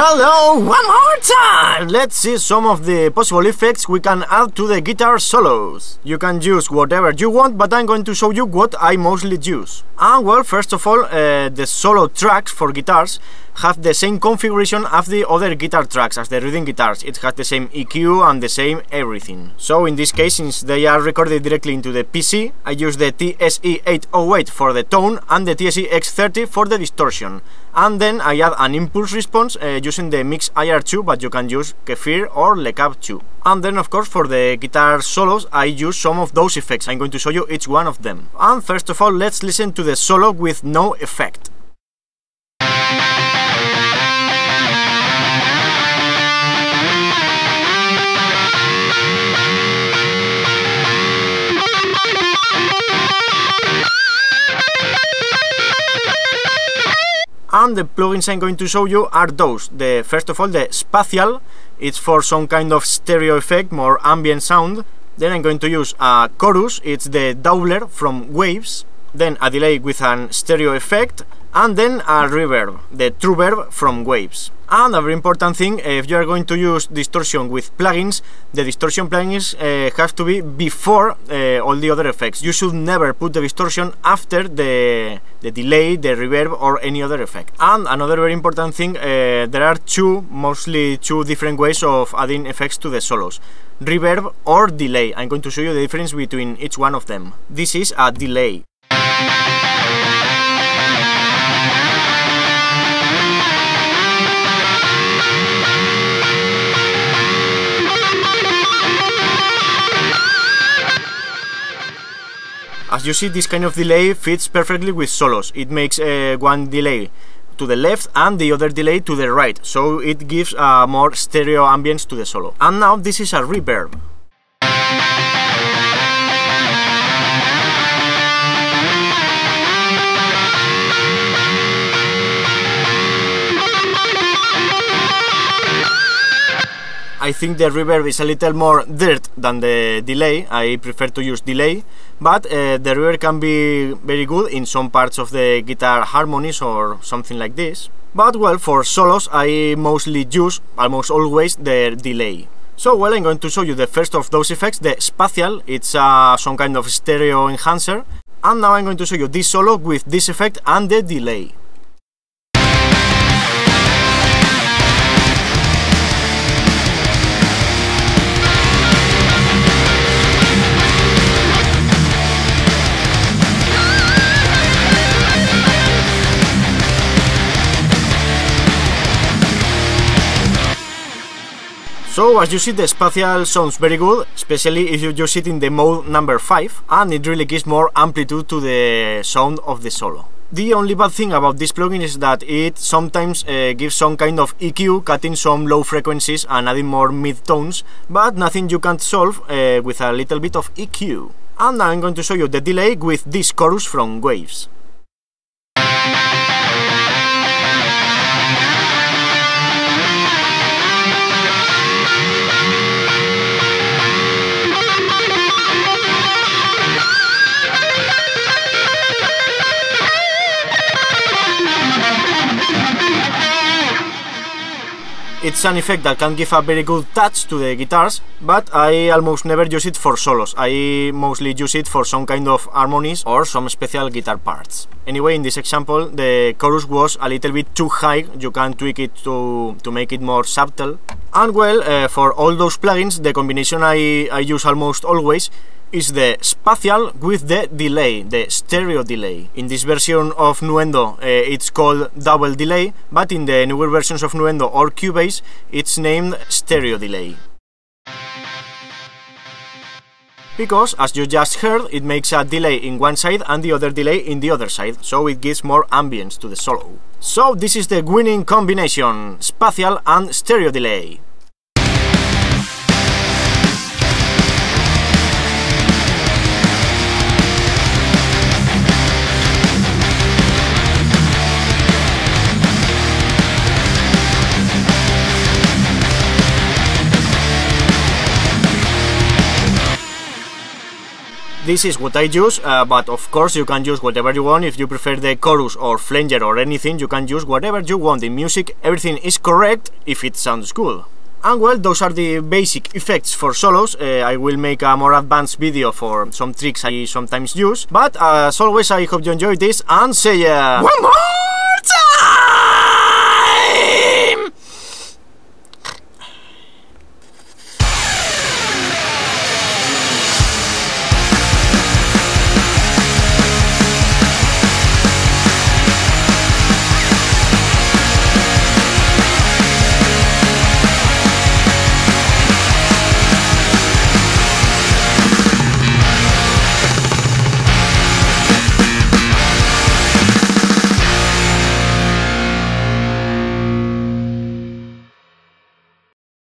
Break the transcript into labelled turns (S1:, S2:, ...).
S1: Hello, one more time! Let's see some of the possible effects we can add to the guitar solos. You can use whatever you want, but I'm going to show you what I mostly use. And well, first of all, the solo tracks for guitars have the same configuration as the other guitar tracks, as the rhythm guitars. It has the same EQ and the same everything. So in this case, since they are recorded directly into the PC, I use the TSE 808 for the tone and the TSE X30 for the distortion. And then I add an impulse response using the NadIR2, but you can use Kefir or Lecab 2. And then of course for the guitar solos I use some of those effects. I'm going to show you each one of them. And first of all, let's listen to the solo with no effect. And the plugins I'm going to show you are those. First of all, the spatial, it's for some kind of stereo effect, more ambient sound. Then I'm going to use a chorus, it's the doubler from waves. Then a delay with an stereo effect. And then a reverb, the true verb from waves. And a very important thing, if you are going to use distortion with plugins, the distortion plugins have to be before all the other effects. You should never put the distortion after the delay, the reverb, or any other effect. And another very important thing, there are mostly two different ways of adding effects to the solos. Reverb or delay. I'm going to show you the difference between each one of them. This is a delay. As you see, this kind of delay fits perfectly with solos. It makes one delay to the left and the other delay to the right, so it gives more stereo ambience to the solo. And now this is a reverb. I think the reverb is a little more dirt than the delay. I prefer to use delay, but the reverb can be very good in some parts of the guitar harmonies or something like this. But well, for solos I mostly use, almost always, the delay. So well, I'm going to show you the first of those effects, the spatial. It's some kind of stereo enhancer. And now I'm going to show you this solo with this effect and the delay. So as you see, the spatial sounds very good, especially if you use it in the mode number 5, and it really gives more amplitude to the sound of the solo. The only bad thing about this plugin is that it sometimes gives some kind of EQ, cutting some low frequencies and adding more mid-tones, but nothing you can't solve with a little bit of EQ. And now I'm going to show you the delay with this chorus from waves. It's an effect that can give a very good touch to the guitars, but I almost never use it for solos. I mostly use it for some kind of harmonies or some special guitar parts. Anyway, in this example, the chorus was a little bit too high. You can tweak it to make it more subtle. And well, for all those plugins, the combination I use almost always is the spatial with the delay, the stereo delay. In this version of NUENDO it's called double delay, but in the newer versions of NUENDO or CUBASE it's named stereo delay. Because, as you just heard, it makes a delay in one side and the other delay in the other side, so it gives more ambience to the solo. So this is the winning combination, spatial and stereo delay. This is what I use, but of course you can use whatever you want. If you prefer the chorus or flanger or anything, you can use whatever you want. In music, everything is correct if it sounds cool. And well, those are the basic effects for solos. I will make a more advanced video for some tricks I sometimes use. But as always, I hope you enjoyed this, and see ya! One more!